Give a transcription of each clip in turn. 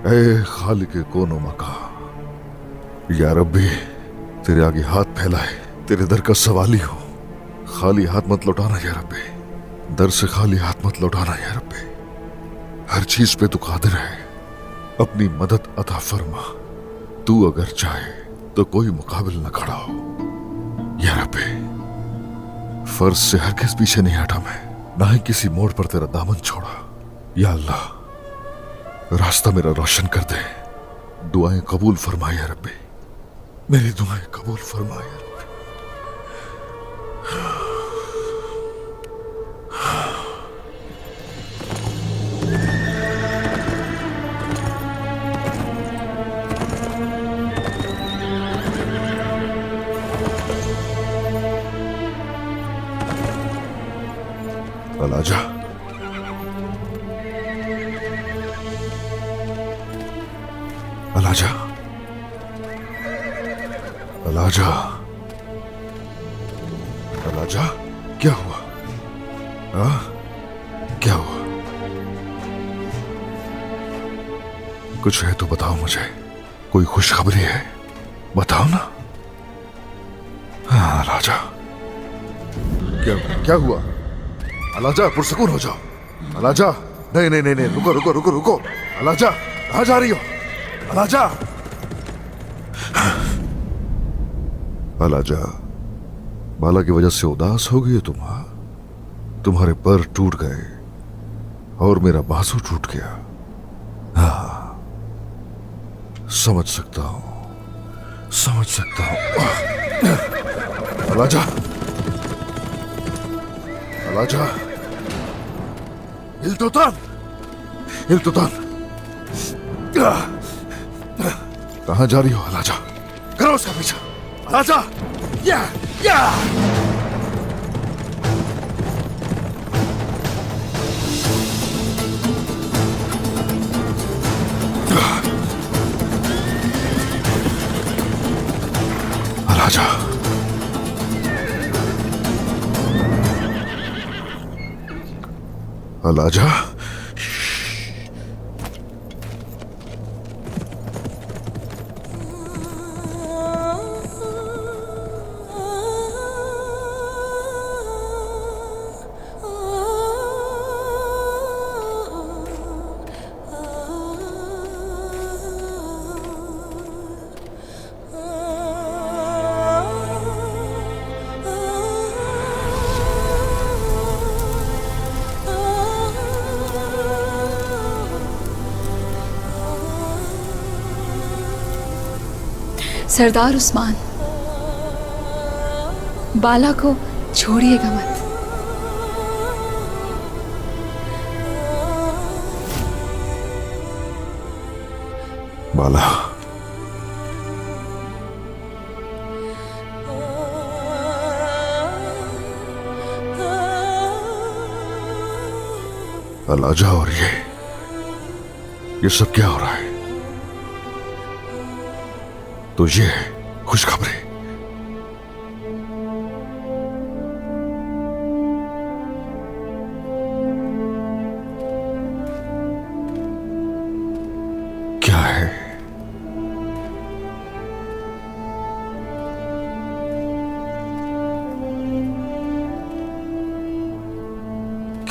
ए खालिक कोनो मका, या रब्बी तेरे आगे हाथ फैलाए, तेरे दर का सवाली हो। खाली हाथ मत लौटाना या रब्बी, दर से खाली हाथ मत लौटाना या रब्बी। हर चीज पे तू कादिर है, अपनी मदद अता फरमा। तू अगर चाहे तो कोई मुकाबिल न खड़ा हो या रब्बी। फर्ज से हरगिज़ पीछे नहीं हटा मैं, ना ही किसी मोड़ पर तेरा दामन छोड़ा। या अल्लाह, रास्ता मेरा रोशन कर दे, दुआएं कबूल फरमाए या रब्बी, मेरी दुआएं कबूल फरमाए या रब्बी। अलाजा, अलाजा, अलाजा, अलाजा, क्या हुआ? क्या हुआ? कुछ है तो बताओ मुझे, कोई खुशखबरी है? बताओ ना। हाँ अलाजा, क्या हुआ? अलाजा, पुरसकून हो जाओ। अलाजा, नहीं नहीं नहीं नहीं, रुको रुको रुको रुको। अलाजा, कहाँ जा रही हो? अलाजा, अलाजा, बाला की वजह से उदास हो गई तुम? तुम्हारे पैर टूट गए और मेरा बाजू टूट गया। हाँ, समझ सकता हूं, समझ सकता हूं। अलाजा, अलाजा, इल्तुतान, इल्तुतान, कहां जा रही हो अलाजा? करो उसका पीछा। अलाजा, या अलाजा, अलाजा, सरदार उस्मान, बाला को छोड़िएगा मत। बाला, अलाजा, और ये सब क्या हो रहा है? तो ये खुशखबरी। क्या है?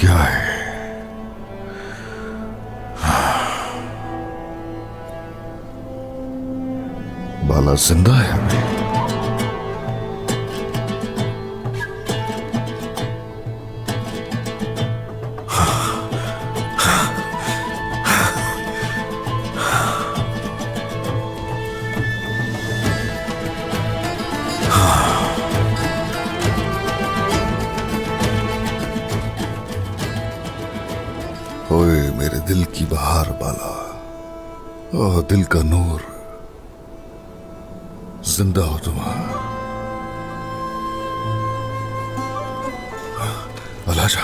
क्या है? बाला जिंदा है अभी? ओए मेरे दिल की बहार बाला, ओह दिल का नूर, जिंदा हो तुम। अलाजा,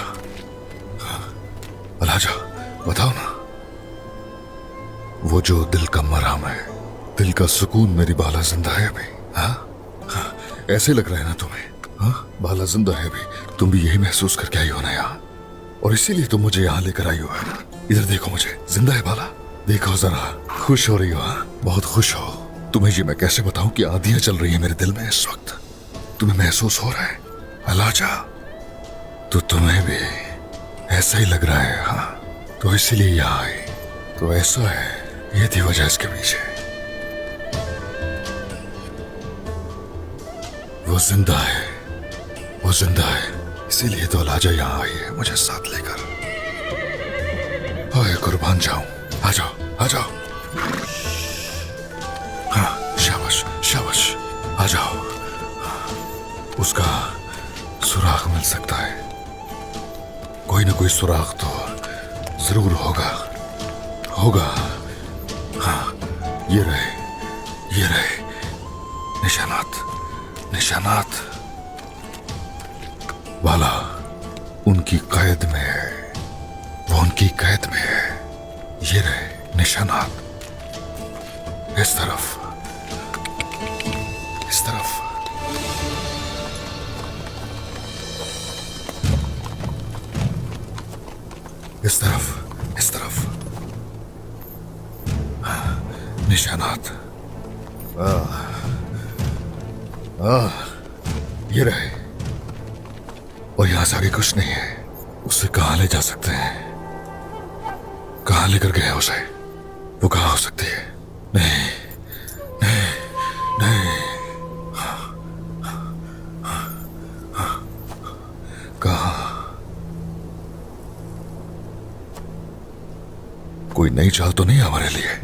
अलाजा, बताओ ना, वो जो दिल का मराम है, दिल का सुकून, मेरी बाला जिंदा है अभी? हाँ, ऐसे लग रहा है ना तुम्हें? हाँ, बाला जिंदा है अभी? तुम भी यही महसूस करके आई हो ना यहाँ? और इसीलिए तुम मुझे यहाँ लेकर आई हो, है ना? इधर देखो मुझे, जिंदा है बाला? देखो जरा, खुश हो रही हो? हाँ, बहुत खुश हो। तुम्हें ये मैं कैसे बताऊं कि आंधियां चल रही है मेरे दिल में इस वक्त। तुम्हें महसूस हो रहा है अलाजा? तो तुम्हें भी ऐसा ही लग रहा है? हाँ, तो इसीलिए यहाँ आई। तो ऐसा है, ये थी वजह इसके पीछे। वो जिंदा है, वो जिंदा है, इसीलिए तो अलाजा यहाँ आई है मुझे साथ लेकर। आए कुर्बान जाऊं। आ जाओ, आ जाओ। हाँ, शाबाश शाबाश, आ जाओ। उसका सुराग मिल सकता है, कोई ना कोई सुराग तो जरूर होगा, होगा। हाँ, ये रहे निशानात, निशानात। बाला उनकी कैद में है, वो उनकी कैद में है। ये रहे निशानात, इस तरफ, इस तरफ। इस तरफ, इस तरफ। निशानात। ये रहे। और यहां से आगे कुछ नहीं है। उसे कहां ले जा सकते हैं? कहां लेकर गए उसे? वो कहां हो सकती है? नहीं, नहीं, नहीं। कहां? कोई नई चाल तो नहीं हमारे लिए?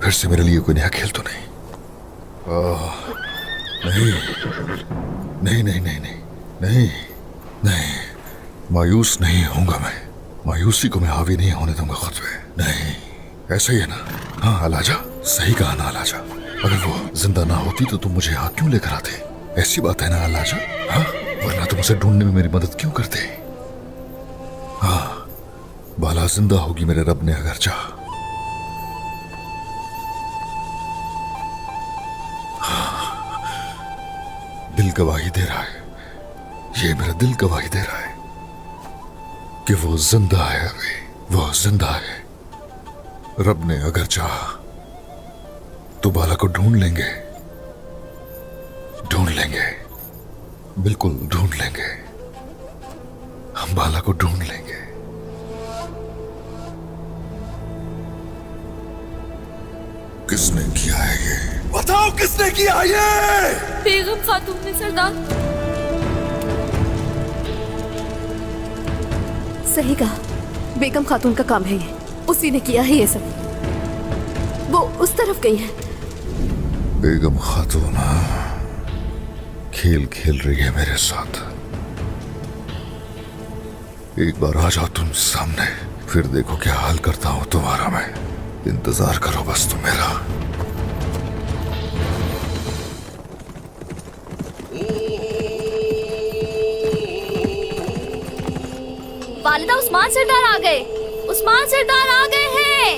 फिर से मेरे लिए कोई नया खेल तो नहीं? नहीं, नहीं, नहीं, नहीं, नहीं, नहीं, नहीं। मायूस नहीं होऊंगा मैं। मायूसी को मैं हावी नहीं होने दूंगा खुद पे। नहीं, ऐसा ही है ना? हाँ अलाजा, सही कहा ना अलाजा। अगर वो जिंदा ना होती तो तुम मुझे यहाँ क्यों लेकर आते? ऐसी बात है ना अलाजा? हाँ, वरना तुम उसे ढूंढने में मेरी मदद क्यों करते? हाँ, बाला जिंदा होगी मेरे रब ने अगर चाहा। दिल गवाही दे रहा है, ये मेरा दिल गवाही दे रहा है कि वो जिंदा है। अभी वो जिंदा है। रब ने अगर चाहा तो बाला को ढूंढ लेंगे, ढूंढ लेंगे, बिल्कुल ढूंढ लेंगे। हम बाला को ढूंढ लेंगे। किसने किया है ये? बताओ किसने किया है ये? बेगम खातून ने सरदार। सही कहा, बेगम खातून का काम है ये। उसी ने किया है ये सब। वो उस तरफ गई है। बेगम खातून खेल खेल रही है मेरे साथ। एक बार आ जाओ तुम सामने, फिर देखो क्या हाल करता हूं तुम्हारा मैं। इंतजार करो बस तुम मेरा। वालिदा, उस्मान सरदार आ गए। उस्मान सरदार आ गए हैं।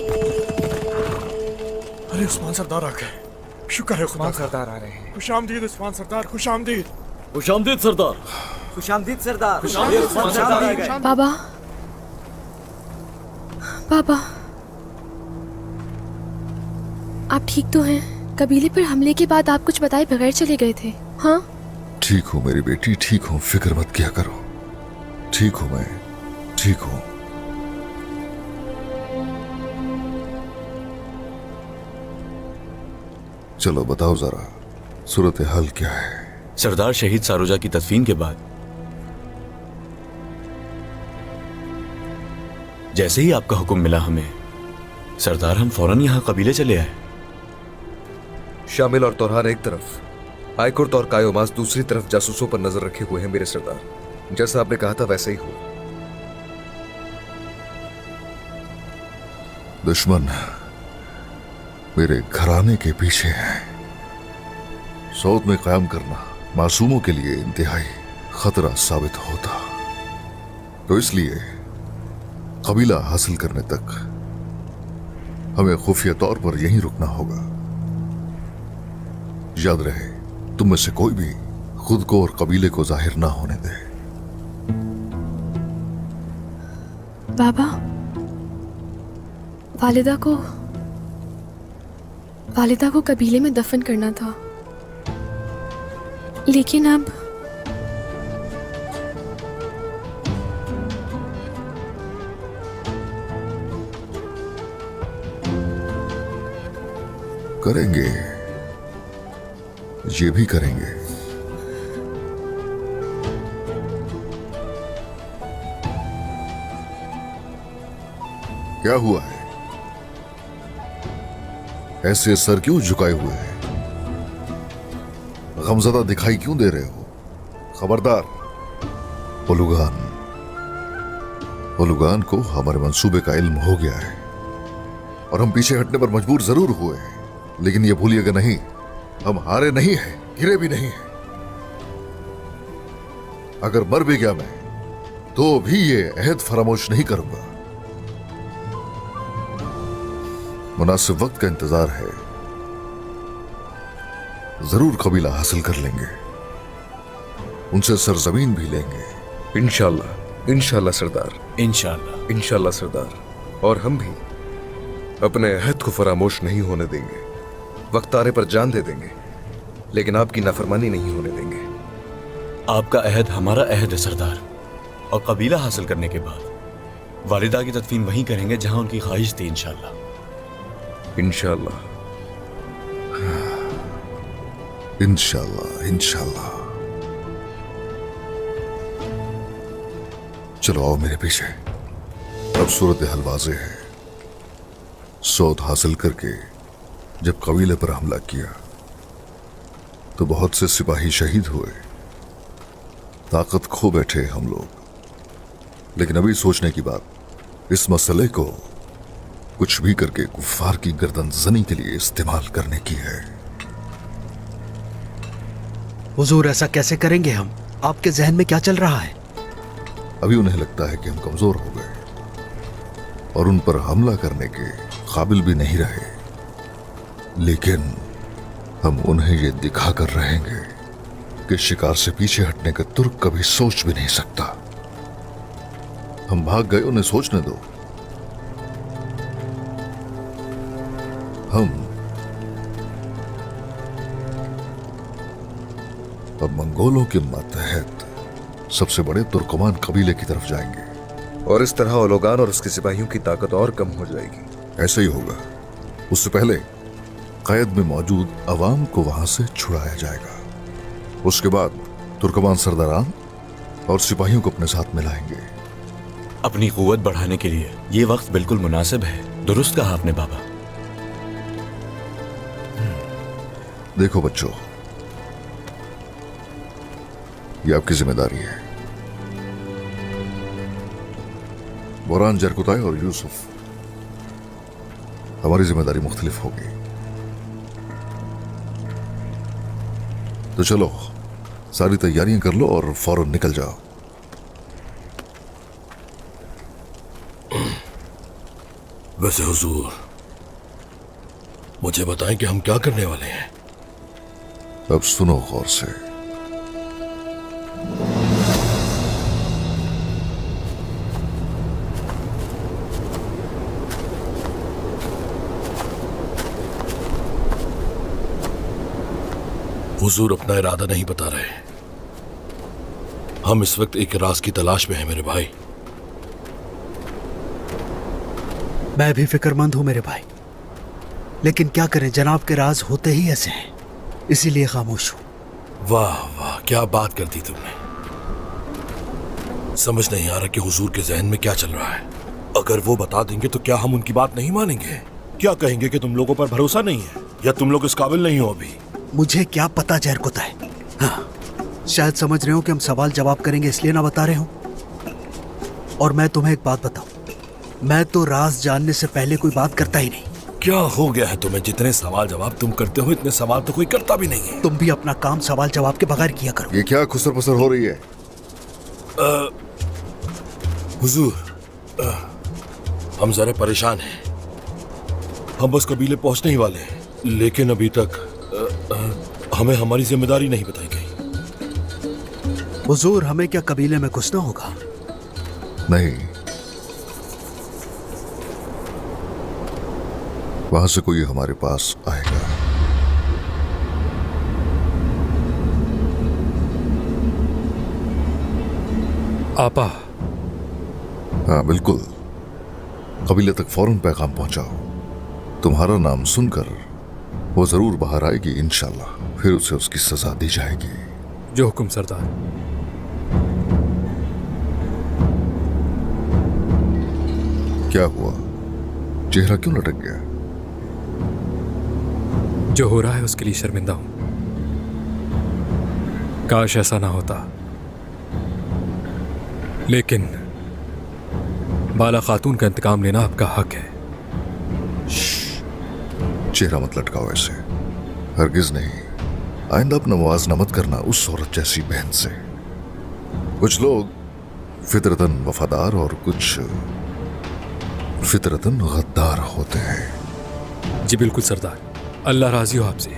अरे उस्मान सरदार आ गए। शुक्र है उस्मान सरदार आ रहे हैं। खुशामदीद उस्मान सरदार, खुशामदीद। खुशामदीद सरदार। खुशामदीद सरदार। खुशामदीद उस्मान सरदार आ गए। बाबा, बाबा, आप ठीक तो हैं? कबीले पर हमले के बाद आप कुछ बताए बगैर चले गए थे। हाँ, ठीक हूं मेरी बेटी, ठीक हूं, फिक्र मत किया करो। ठीक हूं मैं, ठीक हूं। चलो बताओ जरा, सूरत हाल क्या है? सरदार शहीद सारोजा की तदफीन के बाद जैसे ही आपका हुक्म मिला हमें, सरदार हम फौरन यहां कबीले चले आए। शामिल और तोरहान एक तरफ, आयकुर्त और कायोमास दूसरी तरफ जासूसों पर नजर रखे हुए हैं मेरे सरदार। जैसा आपने कहा था वैसे ही हुआ। दुश्मन मेरे घराने के पीछे हैं। सौद में कायम करना मासूमों के लिए इंतहाई खतरा साबित होता, तो इसलिए कबीला हासिल करने तक हमें खुफिया तौर पर यहीं रुकना होगा। याद रहे, तुम में से कोई भी खुद को और कबीले को जाहिर ना होने दे। बाबा, वालिदा को कबीले में दफन करना था, लेकिन अब करेंगे, ये भी करेंगे। क्या हुआ है? ऐसे सर क्यों झुकाए हुए हैं? गमज़दा दिखाई क्यों दे रहे हो? खबरदार, ओलुगान को हमारे मंसूबे का इल्म हो गया है और हम पीछे हटने पर मजबूर जरूर हुए हैं, लेकिन ये भूलिएगा नहीं, हम हारे नहीं हैं, गिरे भी नहीं हैं। अगर मर भी गया मैं तो भी ये अहद फरामोश नहीं करूंगा। मुनासिब वक्त का इंतजार है, जरूर कबीला हासिल कर लेंगे, उनसे सरजमीन भी लेंगे। इंशाल्लाह, इंशाल्लाह सरदार, इंशाल्लाह। इंशाल्लाह सरदार। और हम भी अपने अहद को फरामोश नहीं होने देंगे। वक्त आने पर जान दे देंगे, लेकिन आपकी नाफरमानी नहीं होने देंगे। आपका अहद हमारा अहद है सरदार, और कबीला हासिल करने के बाद वालिदा की तदफीन वहीं करेंगे जहां उनकी ख्वाहिश थी। इंशाल्लाह, इंशाल्लाह, इंशाल्लाह, इंशाल्लाह। चलो आओ मेरे पीछे। अब सूरत हाल वाज़ेह है। सौद हासिल करके जब कबीले पर हमला किया तो बहुत से सिपाही शहीद हुए, ताकत खो बैठे हम लोग। लेकिन अभी सोचने की बात, इस मसले को कुछ भी करके कुफ्फार की गर्दन जनी के लिए इस्तेमाल करने की है। हुजूर, ऐसा कैसे करेंगे हम? आपके जहन में क्या चल रहा है? अभी उन्हें लगता है कि हम कमजोर हो गए और उन पर हमला करने के काबिल भी नहीं रहे, लेकिन हम उन्हें यह दिखाकर रहेंगे कि शिकार से पीछे हटने का तुर्क कभी सोच भी नहीं सकता। हम भाग गए, उन्हें सोचने दो। हम अब मंगोलों के मातहत सबसे बड़े तुर्कमान कबीले की तरफ जाएंगे और इस तरह ओलोगान और उसके सिपाहियों की ताकत और कम हो जाएगी। ऐसे ही होगा। उससे पहले कैद में मौजूद अवाम को वहां से छुड़ाया जाएगा। उसके बाद तुर्कमान सरदारान और सिपाहियों को अपने साथ मिलाएंगे। अपनी कुव्वत बढ़ाने के लिए ये वक्त बिल्कुल मुनासिब है। दुरुस्त कहा आपने बाबा। देखो बच्चों, ये आपकी जिम्मेदारी है। बोरान, जरकुताई और यूसुफ, हमारी जिम्मेदारी मुख्तलिफ होगी। तो चलो, सारी तैयारियां कर लो और फौरन निकल जाओ। वैसे हुजूर, मुझे बताएं कि हम क्या करने वाले हैं। अब सुनो गौर से। हुजूर अपना इरादा नहीं बता रहे। हम इस वक्त एक राज की तलाश में हैं मेरे भाई। मैं भी फिक्रमंद हूं मेरे भाई, लेकिन क्या करें, जनाब के राज होते ही ऐसे हैं, इसीलिए खामोश हूं। वाह वाह, क्या बात कर दी तुमने। समझ नहीं आ रहा कि हुजूर के जहन में क्या चल रहा है। अगर वो बता देंगे तो क्या हम उनकी बात नहीं मानेंगे? क्या कहेंगे कि तुम लोगों पर भरोसा नहीं है या तुम लोग इस काबिल नहीं हो अभी? मुझे क्या पता जरकुताई। हाँ, शायद समझ रहे हो कि हम सवाल जवाब करेंगे इसलिए ना बता रहे हो। और मैं तुम्हें एक बात बताऊं, मैं तो राज जानने से पहले कोई बात करता ही नहीं। क्या हो गया है तुम्हें? जितने सवाल जवाब तुम करते हो, इतने सवाल तो कोई करता भी नहीं है। तुम भी अपना काम सवाल जवाब के बगैर किया करो। ये क्या खुसर पुसर हो रही है? हुजूर, हम जरा परेशान हैं। हम बस कबीले पहुंचने ही वाले हैं, लेकिन अभी तक हमें हमारी जिम्मेदारी नहीं बताई गई। हुजूर, हमें क्या कबीले में घुसना होगा? नहीं, वहां से कोई हमारे पास आएगा। आपा, हाँ बिल्कुल, कबीले तक फौरन पैगाम पहुंचाओ। तुम्हारा नाम सुनकर वो जरूर बाहर आएगी इंशाल्लाह, फिर उसे उसकी सजा दी जाएगी। जो हुक्म सरदार। क्या हुआ, चेहरा क्यों लटक गया? जो हो रहा है उसके लिए शर्मिंदा हूं। काश ऐसा ना होता, लेकिन बाला खातून का इंतकाम लेना आपका हक है। चेहरा मत लटकाओ ऐसे, हरगिज नहीं। आइंदा अपना मुआवजा मत करना उस औरत जैसी बहन से। कुछ लोग फितरतन वफादार और कुछ फितरतन गद्दार होते हैं। जी बिल्कुल सरदार, अल्लाह राजी हो आपसे।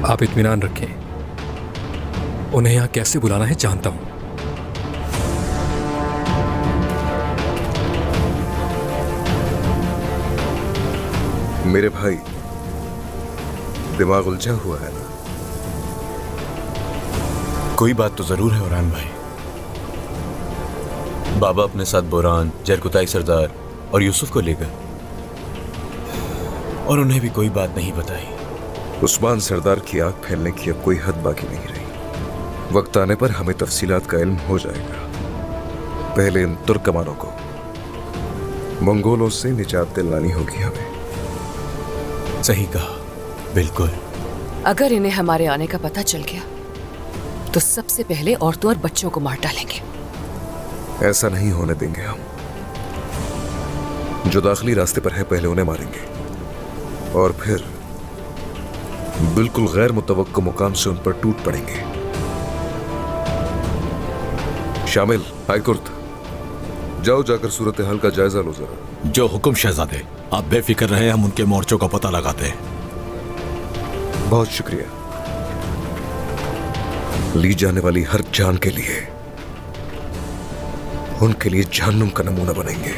आप इत्मीनान रखें, उन्हें यहां कैसे बुलाना है जानता हूं। मेरे भाई, दिमाग उलझा हुआ है ना? कोई बात तो जरूर है उरान भाई। बाबा अपने साथ बोरान, जरकुताई सरदार और यूसुफ को ले गए और उन्हें भी कोई बात नहीं बताई। उस्मान सरदार की आग फैलने की अब कोई हद बाकी नहीं रही। वक्त आने पर हमें तफसीलात का इल्म हो जाएगा। पहले इन तुर्कमानों को मंगोलों से निजात दिलानी होगी हमें। सही कहा, बिल्कुल। अगर इन्हें हमारे आने का पता चल गया तो सबसे पहले औरतों और बच्चों को मार डालेंगे। ऐसा नहीं होने देंगे हम। जो दाखिली रास्ते पर है पहले उन्हें मारेंगे और फिर बिल्कुल गैर मुतवक्को मुकाम से उन पर टूट पड़ेंगे। शामिल, हाईकुर्त, जाओ जाकर सूरत हाल का जायजा लो जरा। जो हुक्म शहजादे, आप बेफिक्र रहे, हम उनके मोर्चों का पता लगाते हैं। बहुत शुक्रिया। ली जाने वाली हर जान के लिए उनके लिए जहन्नुम का नमूना बनेंगे।